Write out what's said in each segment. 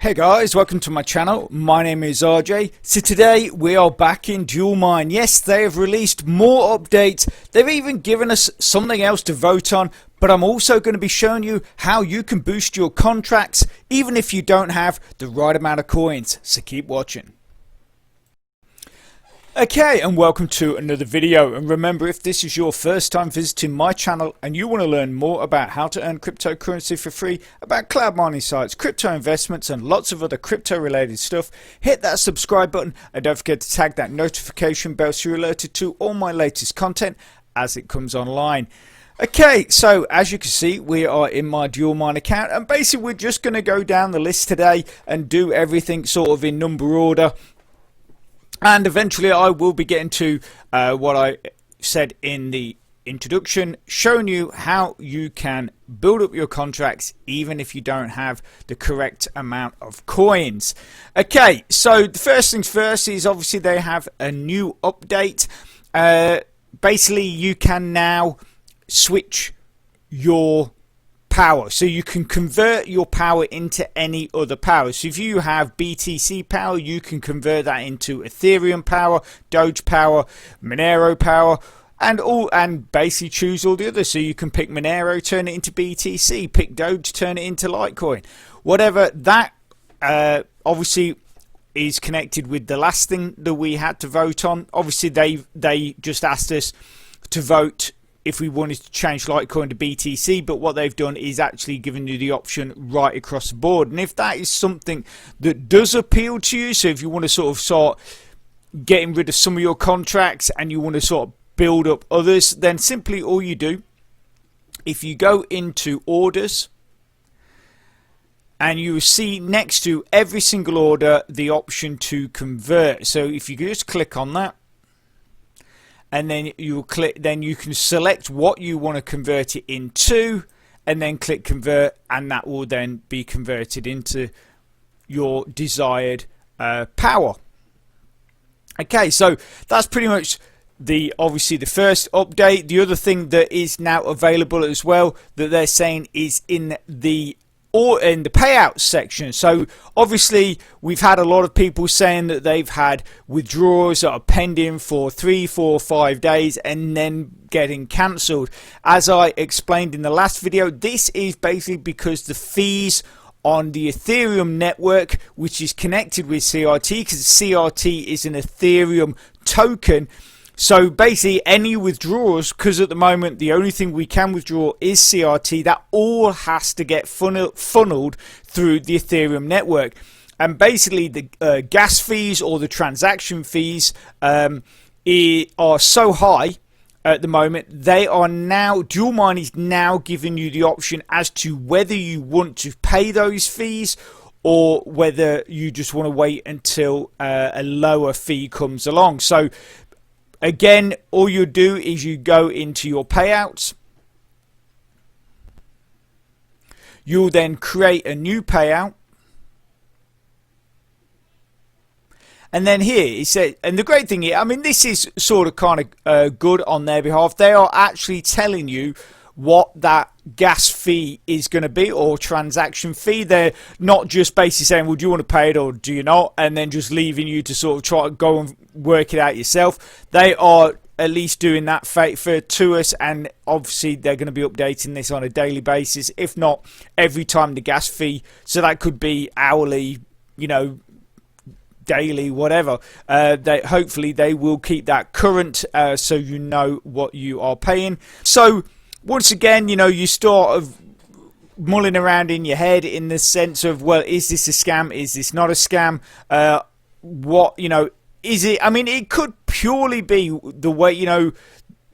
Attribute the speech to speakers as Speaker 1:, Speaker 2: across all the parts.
Speaker 1: Hey guys, welcome to my channel. My name is RJ. So today we are back in Dualmine. Yes, they have released more updates. They've even given us something else to vote on, but I'm also going to be showing you how you can boost your contracts even if you don't have the right amount of coins. So keep watching. Okay, and welcome to another video. And remember, if this is your first time visiting my channel and you want to learn more about how to earn cryptocurrency for free, about cloud mining sites, crypto investments and lots of other crypto related stuff, hit that subscribe button and don't forget to tag that notification bell so you're alerted to all my latest content as it comes online. Okay, so as you can see, we are in my Dualmine account, and basically we're just going to go down the list today and do everything sort of in number order. And eventually I will be getting to what I said in the introduction, showing you how you can build up your contracts even if you don't have the correct amount of coins. Okay, so the first things first is obviously they have a new update. Basically you can now switch your power, so you can convert your power into any other power. So if you have BTC power, you can convert that into Ethereum power, Doge power, Monero power, and basically choose all the others. So you can pick Monero, turn it into BTC, pick Doge, turn it into Litecoin, whatever. That obviously is connected with the last thing that we had to vote on. Obviously they just asked us to vote if we wanted to change Litecoin to BTC, but what they've done is actually given you the option right across the board. And if that is something that does appeal to you, so if you want to sort of start getting rid of some of your contracts and you want to sort of build up others, then simply all you do, if you go into orders, and you will see next to every single order the option to convert. So if you just click on that, and then you click, then you can select what you want to convert it into, and then click convert, and that will then be converted into your desired power. Okay, so that's pretty much obviously the first update. The other thing that is now available as well that they're saying is in the payouts section. So obviously we've had a lot of people saying that they've had withdrawals that are pending for 3, 4, 5 days and then getting cancelled. As I explained in the last video, this is basically because the fees on the Ethereum network, which is connected with CRT, because CRT is an Ethereum token. So basically any withdrawals, because at the moment the only thing we can withdraw is CRT, that all has to get funneled through the Ethereum network. And basically the gas fees or the transaction fees are so high at the moment. They are now, Dualmine is now giving you the option as to whether you want to pay those fees or whether you just want to wait until a lower fee comes along. So again, all you do is you go into your payouts. You'll then create a new payout. And then here it says, and the great thing here, I mean, this is sort of kind of good on their behalf. They are actually telling you what that gas fee is going to be, or transaction fee. They're not just basically saying, well, do you want to pay it or do you not, and then just leaving you to sort of try to go and work it out yourself. They are at least doing that for to us, and obviously they're going to be updating this on a daily basis, if not every time the gas fee. So that could be hourly, you know, daily, whatever. Hopefully they will keep that current, so you know what you are paying. So once again, you know, you start mulling around in your head in the sense of, well, is this a scam? Is this not a scam? What, you know, is it? I mean, it could purely be the way, you know,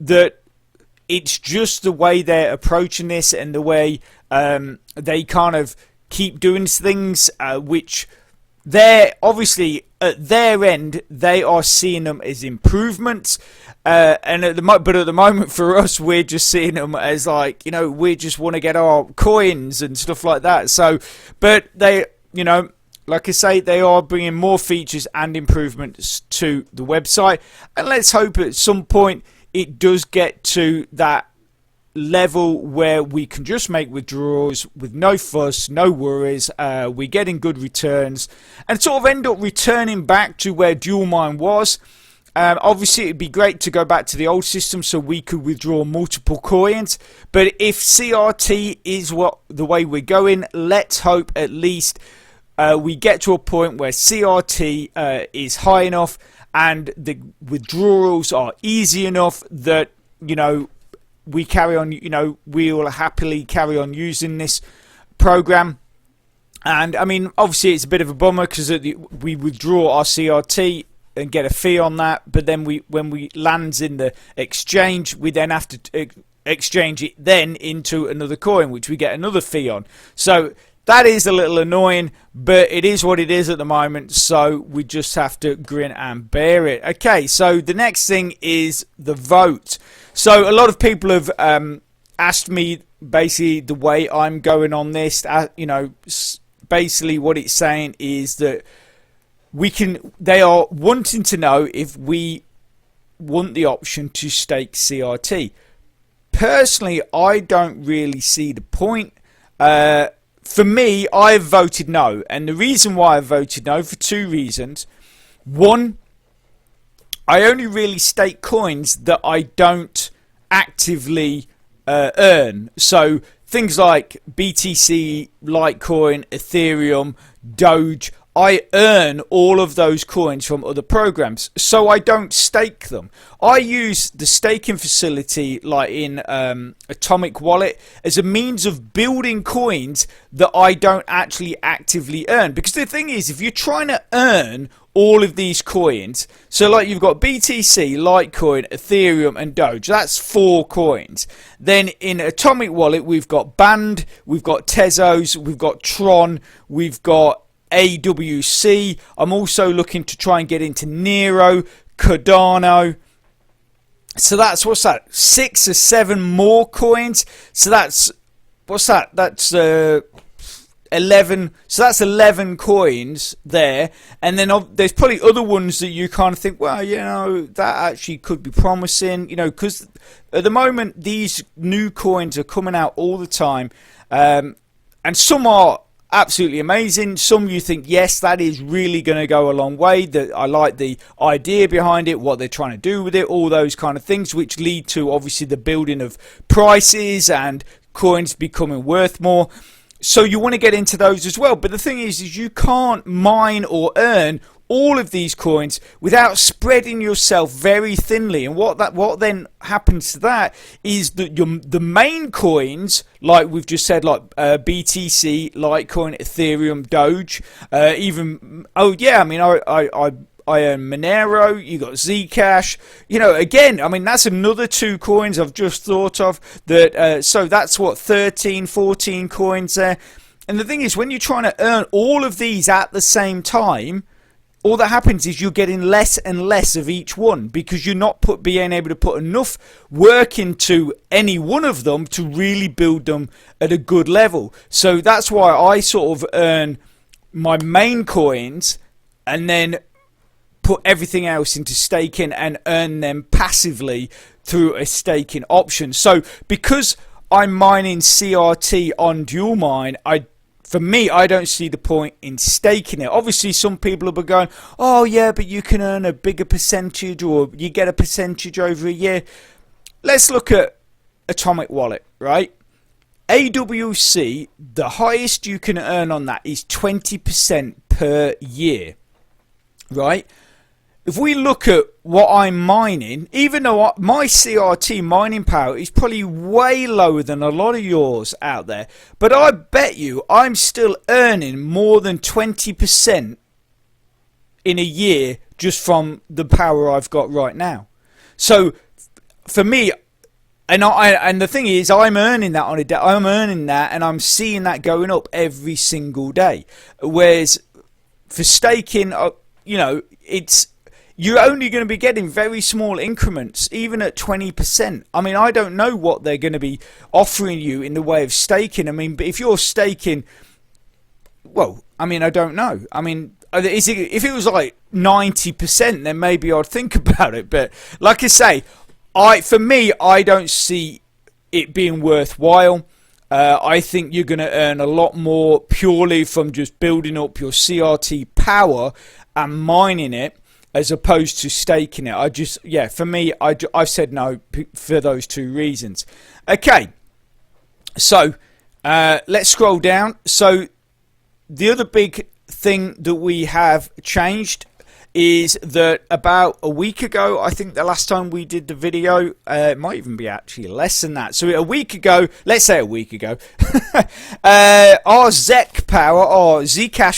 Speaker 1: that it's just the way they're approaching this and the way they kind of keep doing things, which they're obviously at their end, they are seeing them as improvements. And at the moment for us, we're just seeing them as like, you know, we just want to get our coins and stuff like that. So, but they, you know, like I say, they are bringing more features and improvements to the website, and let's hope at some point it does get to that level where we can just make withdrawals with no fuss, no worries. We're getting good returns and sort of end up returning back to where Dualmine was. Obviously, it'd be great to go back to the old system so we could withdraw multiple coins. But if CRT is the way we're going, let's hope at least we get to a point where CRT is high enough and the withdrawals are easy enough that, you know, we carry on, you know, we will happily carry on using this program. And I mean, obviously it's a bit of a bummer because we withdraw our CRT and get a fee on that, but then when we lands in the exchange, we then have to exchange it then into another coin, which we get another fee on. So that is a little annoying, but it is what it is at the moment, so we just have to grin and bear it. Okay, so the next thing is the vote. So a lot of people have asked me basically the way I'm going on this. You know, basically what it's saying is that they are wanting to know if we want the option to stake CRT. Personally, I don't really see the point. For me, I've voted no, and the reason why I voted no for two reasons. One, I only really stake coins that I don't actively earn. So things like BTC, Litecoin, Ethereum, Doge, I earn all of those coins from other programs, so I don't stake them. I use the staking facility like in Atomic Wallet as a means of building coins that I don't actually actively earn. Because the thing is, if you're trying to earn all of these coins, so like you've got BTC, Litecoin, Ethereum and Doge, that's 4 coins. Then in Atomic Wallet we've got Band, we've got Tezos, we've got Tron, we've got AWC. I'm also looking to try and get into Nero, Cardano. So that's, what's that, 6 or 7 more coins. So that's, what's that, that's 11. So that's 11 coins there. And then there's probably other ones that you kind of think, well, you know, that actually could be promising, you know, because at the moment these new coins are coming out all the time, and some are absolutely amazing. Some you think, yes, that is really going to go a long way. That I like the idea behind it, what they're trying to do with it, all those kind of things, which lead to obviously the building of prices and coins becoming worth more. So you want to get into those as well. But the thing is you can't mine or earn all of these coins without spreading yourself very thinly. And what then happens to that is that the main coins, like we've just said, like BTC, Litecoin, Ethereum, Doge, even, oh yeah, I mean, I earn Monero, you got Zcash, you know, again, I mean, that's another 2 coins I've just thought of that, so that's what, 13, 14 coins there. And the thing is, when you're trying to earn all of these at the same time, all that happens is you're getting less and less of each one because you're not being able to put enough work into any one of them to really build them at a good level. So that's why I sort of earn my main coins and then put everything else into staking and earn them passively through a staking option. So because I'm mining CRT on Dualmine, for me, I don't see the point in staking it. Obviously, some people will be going, oh yeah, but you can earn a bigger percentage or you get a percentage over a year. Let's look at Atomic Wallet, right? AWC, the highest you can earn on that is 20% per year, right? If we look at what I'm mining, even though my CRT mining power is probably way lower than a lot of yours out there, but I bet you I'm still earning more than 20% in a year just from the power I've got right now. So for me, and the thing is, I'm earning that on a day. I'm earning that, and I'm seeing that going up every single day. Whereas for staking, you know, you're only going to be getting very small increments, even at 20%. I mean, I don't know what they're going to be offering you in the way of staking. I mean, but if you're staking, well, I mean, I don't know. I mean, if it was like 90%, then maybe I'd think about it. But like I say, for me, I don't see it being worthwhile. I think you're going to earn a lot more purely from just building up your CRT power and mining it, as opposed to staking it. Yeah, for me, I've said no for those two reasons. Okay, so let's scroll down. So the other big thing that we have changed is that about a week ago, I think the last time we did the video, it might even be actually less than that. So a week ago, let's say a week ago, our Zcash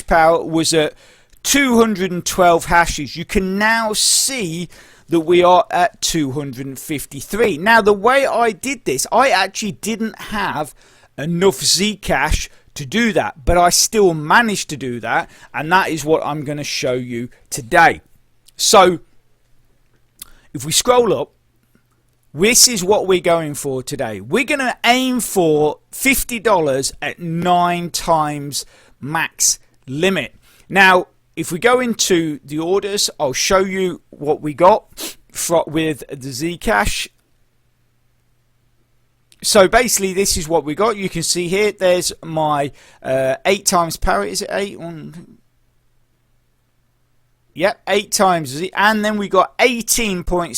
Speaker 1: Power was at 212 hashes. You can now see that we are at 253. Now, the way I did this, I actually didn't have enough Zcash to do that, but I still managed to do that, and that is what I'm going to show you today. So if we scroll up, this is what we're going for today. We're going to aim for $50 at 9 times max limit. Now, if we go into the orders, I'll show you what we got with the Zcash. So basically, this is what we got. You can see here, there's my 8 times power. Is it 8? Yep, 8 times. And then we got 18.63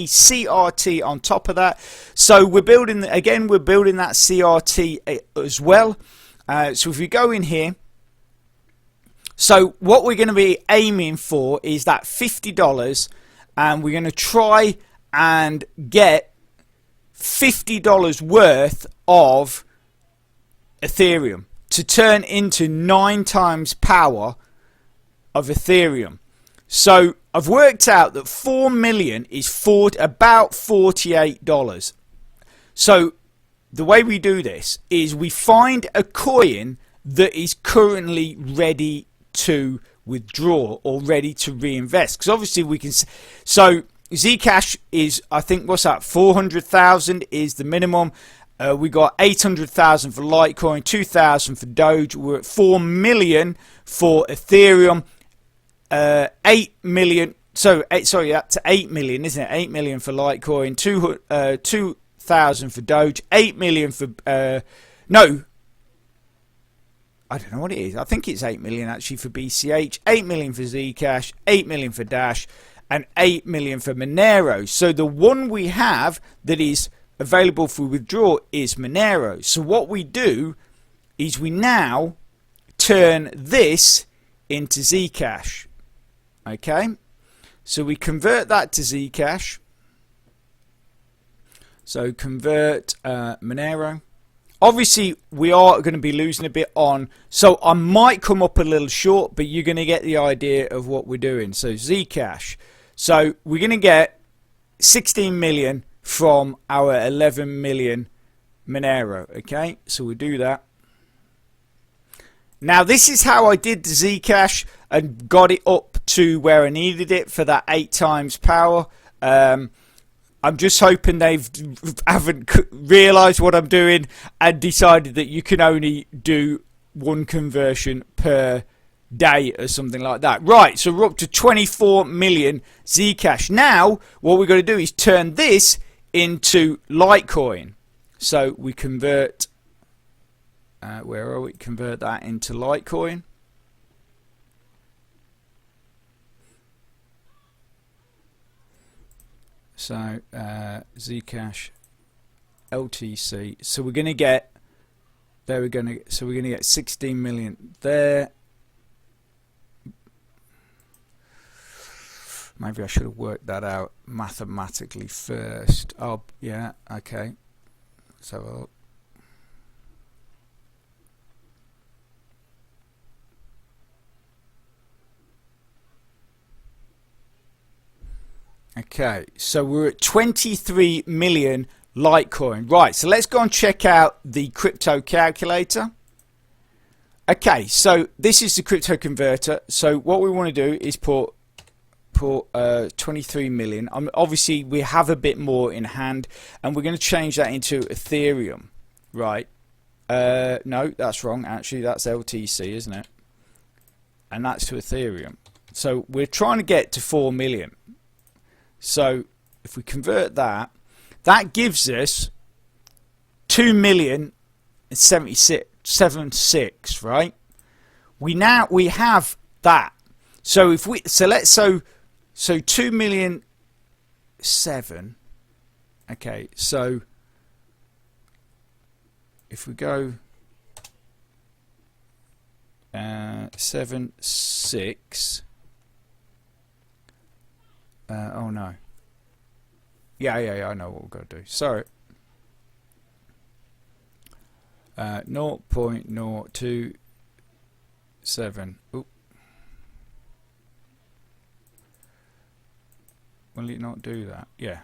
Speaker 1: CRT on top of that. So we're building, again, we're building that CRT as well. So if we go in here, so what we're going to be aiming for is that $50, and we're going to try and get $50 worth of Ethereum to turn into 9 times power of Ethereum. So I've worked out that 4 million is about $48. So the way we do this is we find a coin that is currently ready to withdraw or ready to reinvest, because obviously we can. So Zcash is, I think, what's that, 400,000 is the minimum. We got 800,000 for Litecoin, 2,000 for Doge. We're at 4 million for Ethereum, 8 million. So sorry, that's 8 million, isn't it? 8 million for Litecoin, 2,000 for Doge, 8 million for no, I don't know what it is. I think it's 8 million actually for BCH, 8 million for Zcash, 8 million for Dash, and 8 million for Monero. So the one we have that is available for withdrawal is Monero. So what we do is we now turn this into Zcash. Okay, so we convert that to Zcash. So convert Monero. Obviously, we are going to be losing a bit on, so I might come up a little short, but you're going to get the idea of what we're doing. So Zcash. So we're going to get 16 million from our 11 million Monero. Okay, so we do that. Now this is how I did the Zcash and got it up to where I needed it for that 8 times power. I'm just hoping they haven't realised what I'm doing and decided that you can only do one conversion per day or something like that. Right, so we're up to 24 million Zcash. Now, what we're going to do is turn this into Litecoin. So we convert, where are we? Convert that into Litecoin. So Zcash LTC. So we're going to get there. We're going to get 16 million there. Maybe I should have worked that out mathematically first. Oh yeah, okay. So okay, so we're at 23 million Litecoin. Right, so let's go and check out the crypto calculator. Okay, so this is the crypto converter. So what we want to do is put 23 million. Obviously, we have a bit more in hand, and we're going to change that into Ethereum. Right. No, that's wrong. Actually, that's LTC, isn't it? And that's to Ethereum. So we're trying to get to 4 million. So if we convert that, that gives us 2,076,76, right? We have that. So if we so 2,000,007. Okay, so if we go 76. Oh no. Yeah, I know what we're going to do. Sorry. 0.027. Oop. Will it not do that? Yeah.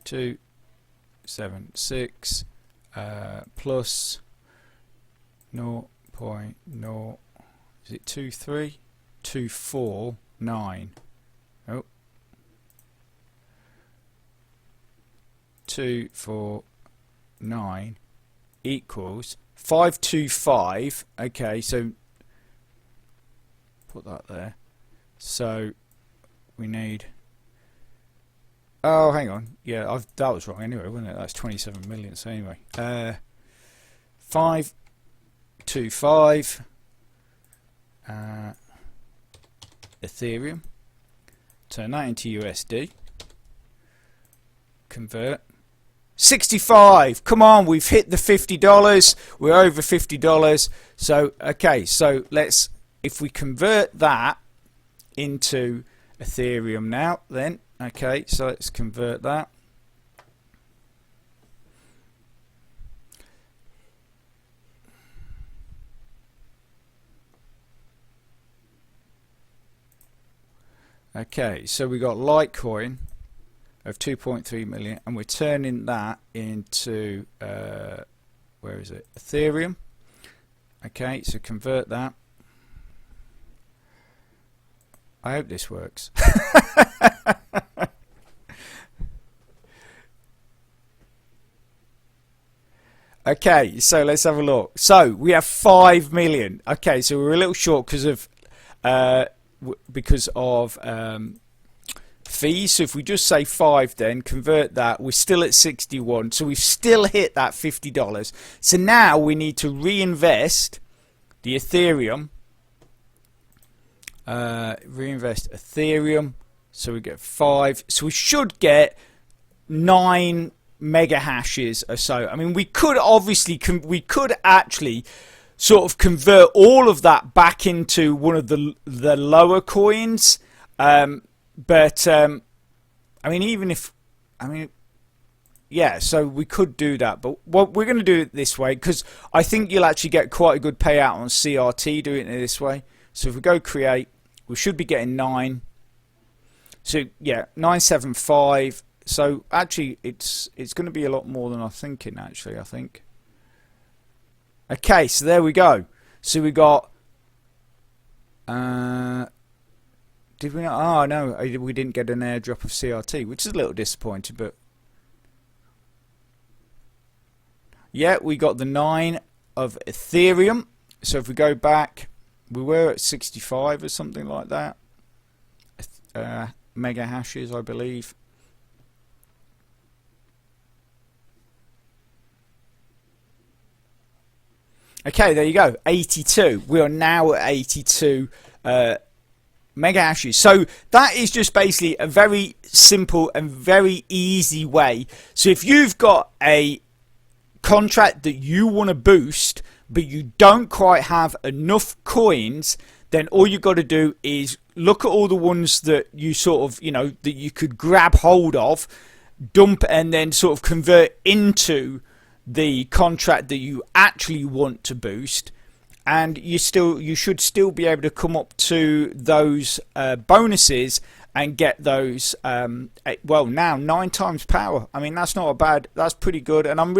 Speaker 1: 276 plus 0.0. Is it 23? 249. Oh. 249 equals 525. Okay, so put that there. So we need. Oh, hang on. Yeah, that was wrong anyway, wasn't it? That's 27 million. So anyway, 525 Ethereum. Turn that into USD. Convert. 65. Come on, we've hit the $50. We're over $50. So okay, so if we convert that into Ethereum now, then okay, so let's convert that. Okay, so we got Litecoin of 2.3 million, and we're turning that into where is it? Ethereum. Okay, so convert that. I hope this works. Okay, so let's have a look. So we have 5 million. Okay, so we're a little short because of fees. So if we just say 5, then convert that, we're still at 61. So we've still hit that $50. So now we need to reinvest the Ethereum. Reinvest Ethereum. So we get 5. So we should get 9 mega hashes or so. I mean, we could obviously actually sort of convert all of that back into one of the lower coins, but I mean, yeah, so we could do that, but what we're going to do it this way, because I think you'll actually get quite a good payout on CRT doing it this way. So if we go create, we should be getting 9. So yeah, 975. So actually, it's going to be a lot more than I'm thinking. Actually, I think. Okay, so there we go. So we got. Did we not? Oh no, we didn't get an airdrop of CRT, which is a little disappointing. But yeah, we got the 9 of Ethereum. So if we go back, we were at 65 or something like that. Mega hashes, I believe. Okay, there you go, 82. We are now at 82 mega hashes. So that is just basically a very simple and very easy way. So if you've got a contract that you want to boost, but you don't quite have enough coins, then all you got to do is look at all the ones that you sort of, that you could grab hold of, dump, and then sort of convert into the contract that you actually want to boost, and you should still be able to come up to those bonuses and get those well, now 9 times power. I mean, that's not a bad, that's pretty good, and I'm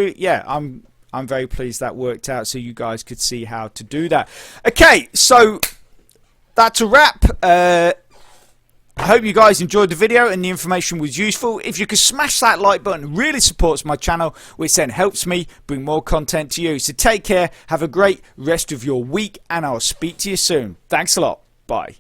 Speaker 1: very pleased that worked out, so you guys could see how to do that. Okay, so that's a wrap. I hope you guys enjoyed the video and the information was useful. If you could smash that like button, it really supports my channel, which then helps me bring more content to you. So take care, have a great rest of your week, and I'll speak to you soon. Thanks a lot. Bye.